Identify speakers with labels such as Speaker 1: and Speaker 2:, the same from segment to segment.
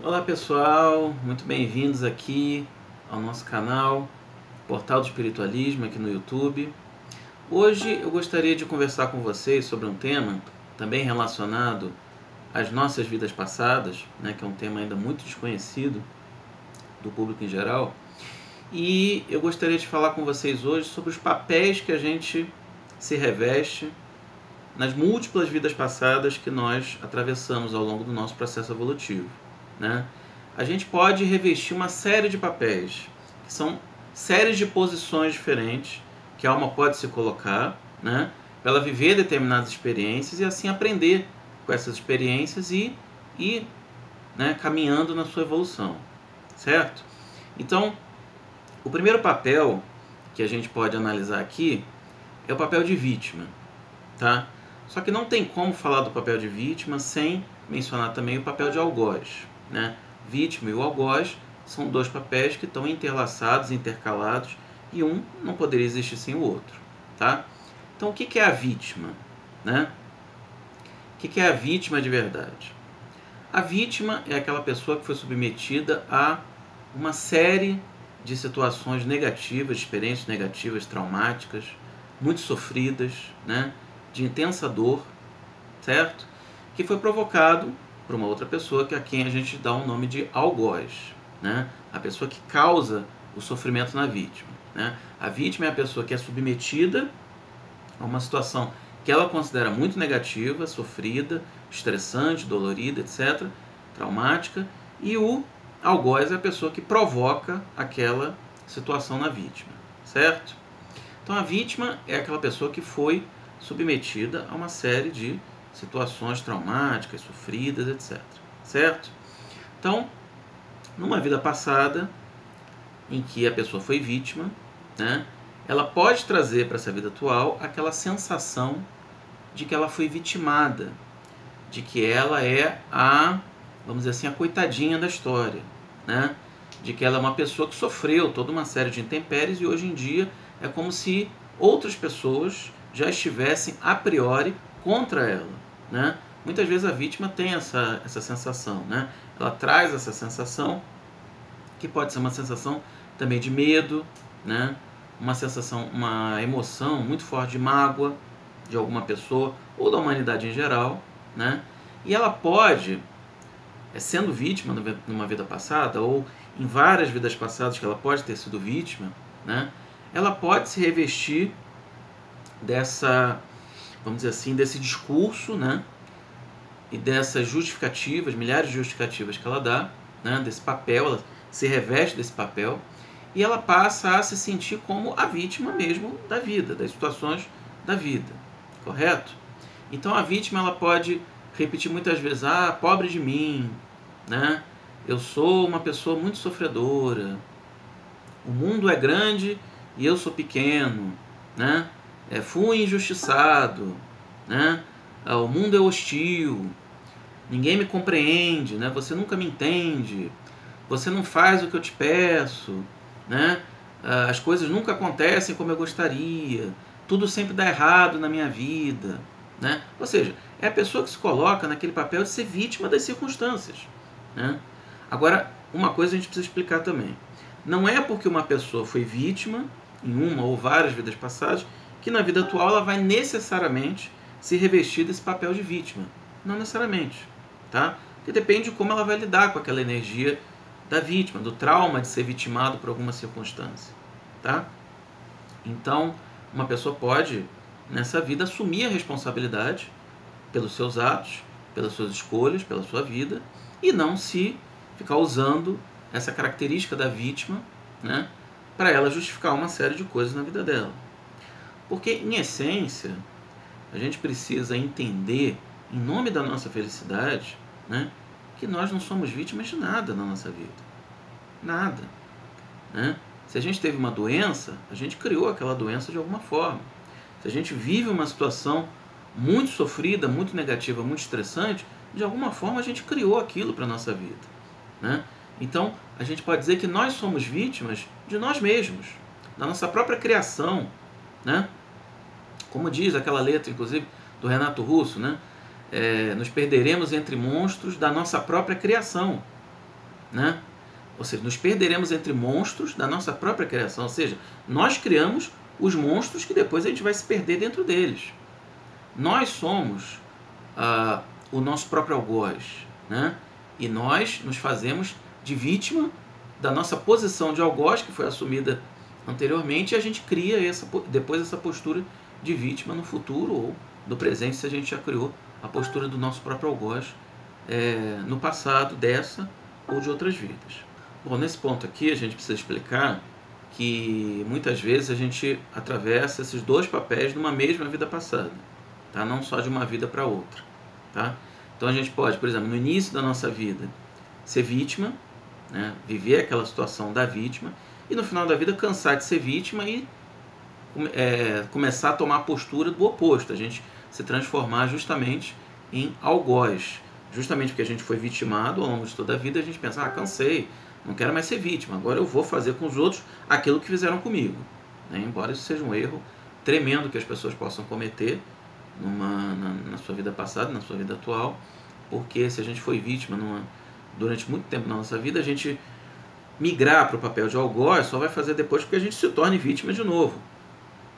Speaker 1: Olá pessoal, muito bem-vindos aqui ao nosso canal Portal do Espiritualismo aqui no YouTube. Hoje eu gostaria de conversar com vocês sobre um tema também relacionado às nossas vidas passadas, que é um tema ainda muito desconhecido do público em geral. E eu gostaria de falar com vocês hoje sobre os papéis que a gente se reveste nas múltiplas vidas passadas que nós atravessamos ao longo do nosso processo evolutivo. A gente pode revestir uma série de papéis, que são séries de posições diferentes que a alma pode se colocar, para ela viver determinadas experiências e assim aprender com essas experiências e ir caminhando na sua evolução, certo? Então, o primeiro papel que a gente pode analisar aqui é o papel de vítima, tá? Só que não tem como falar do papel de vítima sem mencionar também o papel de algoz, Vítima e o algoz são dois papéis que estão interlaçados, intercalados, e um não poderia existir sem o outro, tá? Então, o que é a vítima, O que é a vítima de verdade? A vítima é aquela pessoa que foi submetida a uma série de situações negativas, experiências negativas, traumáticas, muito sofridas, de intensa dor, certo? Que foi provocado por uma outra pessoa, que a quem a gente dá o nome de algoz, a pessoa que causa o sofrimento na vítima. A vítima é a pessoa que é submetida a uma situação que ela considera muito negativa, sofrida, estressante, dolorida, etc., traumática, e o algoz é a pessoa que provoca aquela situação na vítima, certo? Então a vítima é aquela pessoa que foi submetida a uma série de situações traumáticas, sofridas, etc. Certo? Então, numa vida passada, em que a pessoa foi vítima, ela pode trazer para essa vida atual aquela sensação de que ela foi vitimada, de que ela é vamos dizer assim, a coitadinha da história, de que ela é uma pessoa que sofreu toda uma série de intempéries e hoje em dia é como se outras pessoas já estivessem a priori contra ela. Muitas vezes a vítima tem essa sensação, ela traz essa sensação, que pode ser uma sensação também de medo, uma sensação, uma emoção muito forte de mágoa de alguma pessoa ou da humanidade em geral, e ela pode, sendo vítima numa vida passada ou em várias vidas passadas que ela pode ter sido vítima, ela pode se revestir dessa, vamos dizer assim, desse discurso, e dessas justificativas, milhares de justificativas que ela dá, desse papel, ela se reveste desse papel, e ela passa a se sentir como a vítima mesmo da vida, das situações da vida, correto? Então a vítima, ela pode repetir muitas vezes, pobre de mim, eu sou uma pessoa muito sofredora, o mundo é grande e eu sou pequeno, fui injustiçado, o mundo é hostil, ninguém me compreende, você nunca me entende, você não faz o que eu te peço, as coisas nunca acontecem como eu gostaria, tudo sempre dá errado na minha vida, Ou seja, é a pessoa que se coloca naquele papel de ser vítima das circunstâncias, Agora, uma coisa a gente precisa explicar também, não é porque uma pessoa foi vítima em uma ou várias vidas passadas que na vida atual ela vai necessariamente se revestir desse papel de vítima. Não necessariamente, tá? Porque depende de como ela vai lidar com aquela energia da vítima, do trauma de ser vitimado por alguma circunstância, tá? Então, uma pessoa pode, nessa vida, assumir a responsabilidade pelos seus atos, pelas suas escolhas, pela sua vida, e não se ficar usando essa característica da vítima, para ela justificar uma série de coisas na vida dela. Porque, em essência, a gente precisa entender, em nome da nossa felicidade, que nós não somos vítimas de nada na nossa vida. Nada. Se a gente teve uma doença, a gente criou aquela doença de alguma forma. Se a gente vive uma situação muito sofrida, muito negativa, muito estressante, de alguma forma a gente criou aquilo para a nossa vida. Então, a gente pode dizer que nós somos vítimas de nós mesmos, da nossa própria criação, Como diz aquela letra, inclusive, do Renato Russo, nos perderemos entre monstros da nossa própria criação. né? Ou seja, nos perderemos entre monstros da nossa própria criação. Ou seja, nós criamos os monstros que depois a gente vai se perder dentro deles. Nós somos o nosso próprio algoz, né? E nós nos fazemos de vítima da nossa posição de algoz, que foi assumida anteriormente, e a gente cria depois essa postura de vítima no futuro ou no presente, se a gente já criou a postura do nosso próprio algoz no passado, dessa ou de outras vidas. Bom, nesse ponto aqui a gente precisa explicar que muitas vezes a gente atravessa esses dois papéis numa mesma vida passada, tá? Não só de uma vida para outra, tá? Então a gente pode, por exemplo, no início da nossa vida, ser vítima, né? Viver aquela situação da vítima, e no final da vida cansar de ser vítima e começar a tomar a postura do oposto, a gente se transformar justamente em algoz. Justamente porque a gente foi vitimado ao longo de toda a vida, a gente pensa, cansei, não quero mais ser vítima, agora eu vou fazer com os outros aquilo que fizeram comigo, né? Embora isso seja um erro tremendo que as pessoas possam cometer na sua vida passada, na sua vida atual, porque se a gente foi vítima durante muito tempo na nossa vida, a gente migrar para o papel de algoz só vai fazer depois que a gente se torne vítima de novo.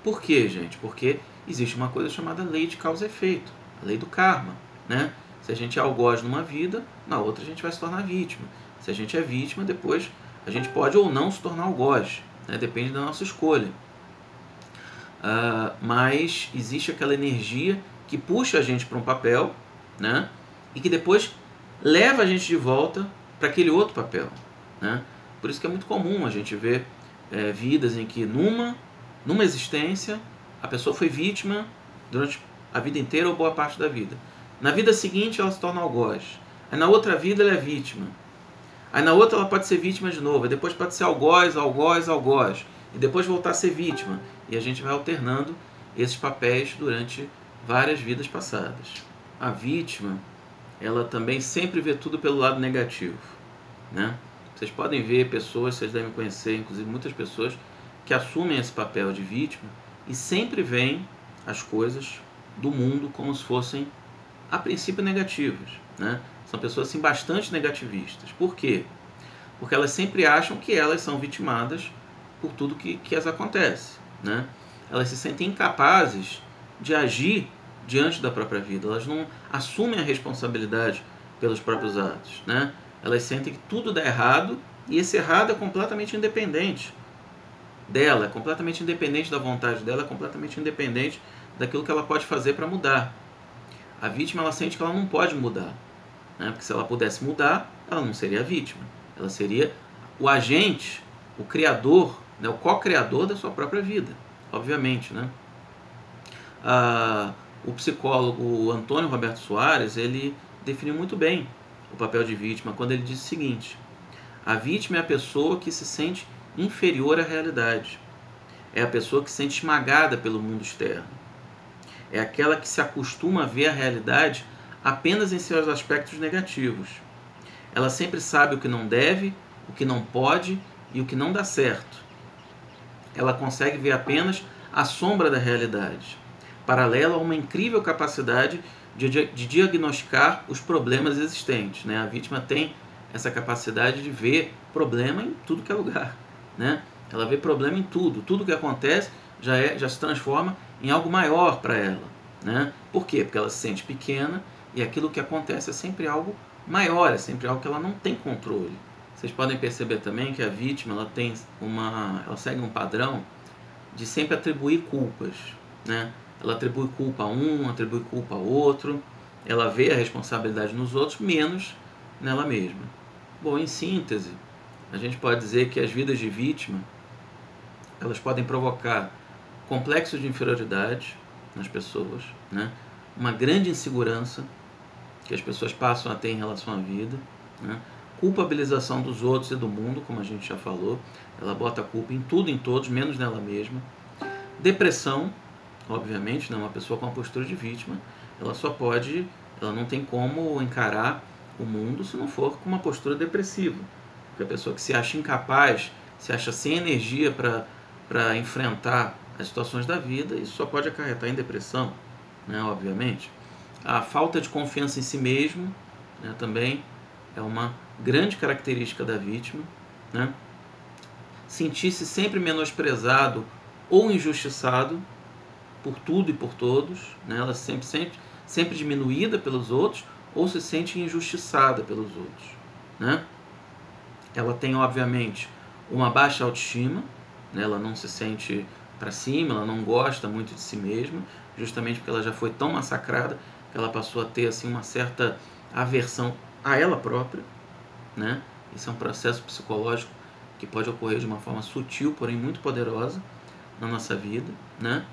Speaker 1: Por quê, gente? Porque existe uma coisa chamada lei de causa e efeito, a lei do karma, né? Se a gente é algoz numa vida, na outra a gente vai se tornar vítima. Se a gente é vítima, depois a gente pode ou não se tornar algoz, né? Depende da nossa escolha. Mas existe aquela energia que puxa a gente para um papel, né? E que depois leva a gente de volta para aquele outro papel, né? Por isso que é muito comum a gente ver vidas em que numa existência a pessoa foi vítima durante a vida inteira ou boa parte da vida. Na vida seguinte ela se torna algoz. Aí na outra vida ela é vítima. Aí na outra ela pode ser vítima de novo. Aí depois pode ser algoz, algoz, algoz. E depois voltar a ser vítima. E a gente vai alternando esses papéis durante várias vidas passadas. A vítima, ela também sempre vê tudo pelo lado negativo, né? Vocês podem ver pessoas, vocês devem conhecer, inclusive muitas pessoas, que assumem esse papel de vítima e sempre veem as coisas do mundo como se fossem, a princípio, negativas, né? São pessoas assim, bastante negativistas. Por quê? Porque elas sempre acham que elas são vitimadas por tudo que as acontece, né? Elas se sentem incapazes de agir diante da própria vida. Elas não assumem a responsabilidade pelos próprios atos, né? Elas sentem que tudo dá errado e esse errado é completamente independente dela, é completamente independente da vontade dela, é completamente independente daquilo que ela pode fazer para mudar. A vítima, ela sente que ela não pode mudar, né? Porque se ela pudesse mudar, ela não seria a vítima. Ela seria o agente, o criador, né? O co-criador da sua própria vida, obviamente, né? O psicólogo Antônio Roberto Soares, ele definiu muito bem o papel de vítima quando ele diz o seguinte: a vítima é a pessoa que se sente inferior à realidade. É a pessoa que se sente esmagada pelo mundo externo. É aquela que se acostuma a ver a realidade apenas em seus aspectos negativos. Ela sempre sabe o que não deve, o que não pode e o que não dá certo. Ela consegue ver apenas a sombra da realidade, paralela a uma incrível capacidade de diagnosticar os problemas existentes, né? A vítima tem essa capacidade de ver problema em tudo que é lugar, né? Ela vê problema em tudo que acontece já se transforma em algo maior para ela, né? Por quê? Porque ela se sente pequena e aquilo que acontece é sempre algo maior, é sempre algo que ela não tem controle. Vocês podem perceber também que a vítima ela segue um padrão de sempre atribuir culpas, né? Ela atribui culpa a um, atribui culpa a outro, ela vê a responsabilidade nos outros, menos nela mesma. Bom, em síntese, a gente pode dizer que as vidas de vítima, elas podem provocar complexos de inferioridade nas pessoas, né? Uma grande insegurança que as pessoas passam a ter em relação à vida, né? Culpabilização dos outros e do mundo, como a gente já falou, ela bota a culpa em tudo e em todos, menos nela mesma. Depressão, obviamente, né? Uma pessoa com a postura de vítima, ela não tem como encarar o mundo se não for com uma postura depressiva. Porque a pessoa que se acha incapaz, se acha sem energia para enfrentar as situações da vida, isso só pode acarretar em depressão, né? Obviamente. A falta de confiança em si mesmo, né? Também é uma grande característica da vítima, né? Sentir-se sempre menosprezado ou injustiçado por tudo e por todos, né? Ela sempre diminuída pelos outros ou se sente injustiçada pelos outros, né? Ela tem, obviamente, uma baixa autoestima, né? Ela não se sente para cima, ela não gosta muito de si mesma, justamente porque ela já foi tão massacrada que ela passou a ter assim, uma certa aversão a ela própria, né? Isso é um processo psicológico que pode ocorrer de uma forma sutil, porém muito poderosa na nossa vida, né?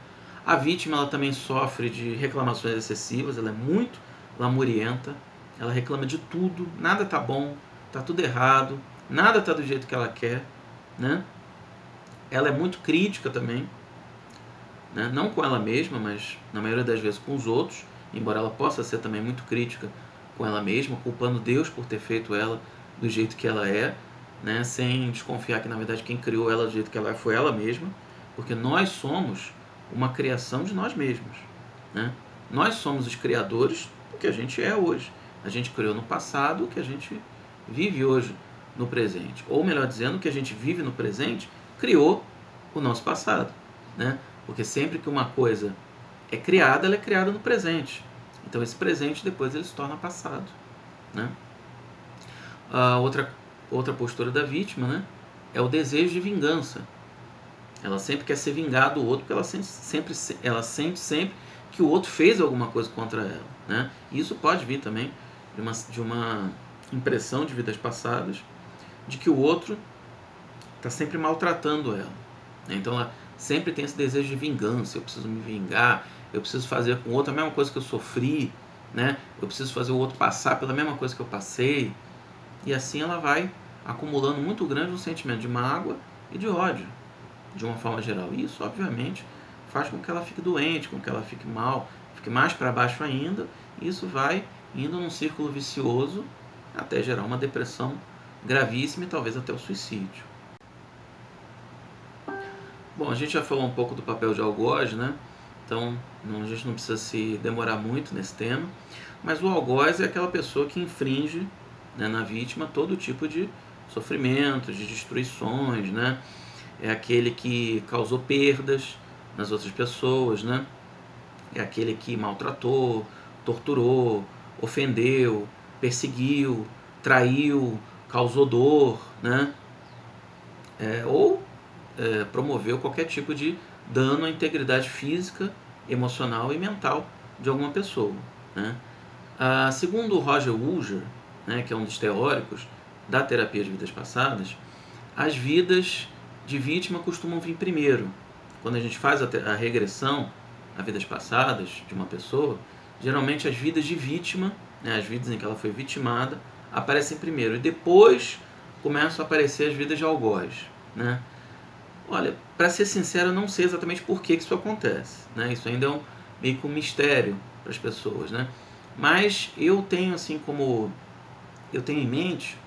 Speaker 1: A vítima, ela também sofre de reclamações excessivas, ela é muito lamurienta, ela reclama de tudo, nada tá bom, tá tudo errado, nada tá do jeito que ela quer, né? Ela é muito crítica também, né? Não com ela mesma, mas na maioria das vezes com os outros, embora ela possa ser também muito crítica com ela mesma, culpando Deus por ter feito ela do jeito que ela é, né? Sem desconfiar que na verdade quem criou ela do jeito que ela é foi ela mesma, porque nós somos uma criação de nós mesmos, né? Nós somos os criadores do que a gente é hoje. A gente criou no passado o que a gente vive hoje no presente. Ou melhor dizendo, o que a gente vive no presente criou o nosso passado, né? Porque sempre que uma coisa é criada, ela é criada no presente. Então esse presente depois ele se torna passado, né? Outra postura da vítima, né, é o desejo de vingança. Ela sempre quer ser vingada do outro porque ela sente sempre que o outro fez alguma coisa contra ela, né? E isso pode vir também de uma impressão de vidas passadas de que o outro está sempre maltratando ela, né? Então ela sempre tem esse desejo de vingança. Eu preciso me vingar, eu preciso fazer com o outro a mesma coisa que eu sofri, né? Eu preciso fazer o outro passar pela mesma coisa que eu passei. E assim ela vai acumulando muito grande um sentimento de mágoa e de ódio, de uma forma geral. E isso, obviamente, faz com que ela fique doente, com que ela fique mal, fique mais para baixo ainda. E isso vai indo num círculo vicioso até gerar uma depressão gravíssima e talvez até o suicídio. Bom, a gente já falou um pouco do papel de algoz, né? Então a gente não precisa se demorar muito nesse tema. Mas o algoz é aquela pessoa que infringe, né, na vítima todo tipo de sofrimento, de destruições, né? É aquele que causou perdas nas outras pessoas, né? É aquele que maltratou, torturou, ofendeu, perseguiu, traiu, causou dor, né? Promoveu qualquer tipo de dano à integridade física, emocional e mental de alguma pessoa, né? Segundo Roger Woolger, né, que é um dos teóricos da terapia de vidas passadas, as vidas de vítima costumam vir primeiro. Quando a gente faz a regressão a vidas passadas de uma pessoa, geralmente as vidas de vítima, né, as vidas em que ela foi vitimada, aparecem primeiro e depois começam a aparecer as vidas de algoz, né? Olha, para ser sincero, eu não sei exatamente por que isso acontece, né? Isso ainda é meio que um mistério para as pessoas, né? Mas eu tenho em mente,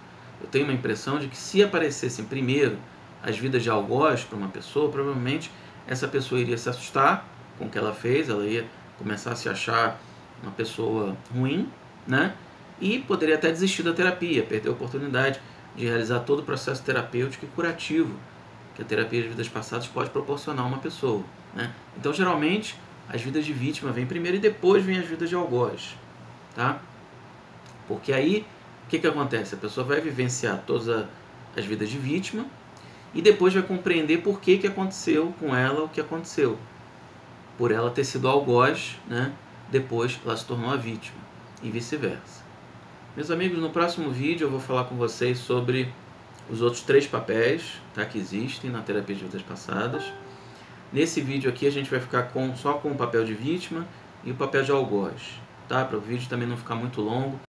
Speaker 1: eu tenho uma impressão de que se aparecessem primeiro as vidas de algoz para uma pessoa, provavelmente essa pessoa iria se assustar com o que ela fez, ela ia começar a se achar uma pessoa ruim, né? E poderia até desistir da terapia, perder a oportunidade de realizar todo o processo terapêutico e curativo que a terapia de vidas passadas pode proporcionar a uma pessoa, né? Então, geralmente, as vidas de vítima vêm primeiro e depois vêm as vidas de algoz, tá? Porque aí, o que acontece? A pessoa vai vivenciar todas as vidas de vítima e depois vai compreender por que aconteceu com ela o que aconteceu. Por ela ter sido algoz, né? Depois ela se tornou a vítima e vice-versa. Meus amigos, no próximo vídeo eu vou falar com vocês sobre os outros 3 papéis, tá, que existem na terapia de vidas passadas. Nesse vídeo aqui a gente vai ficar só com o papel de vítima e o papel de algoz, tá? Para o vídeo também não ficar muito longo.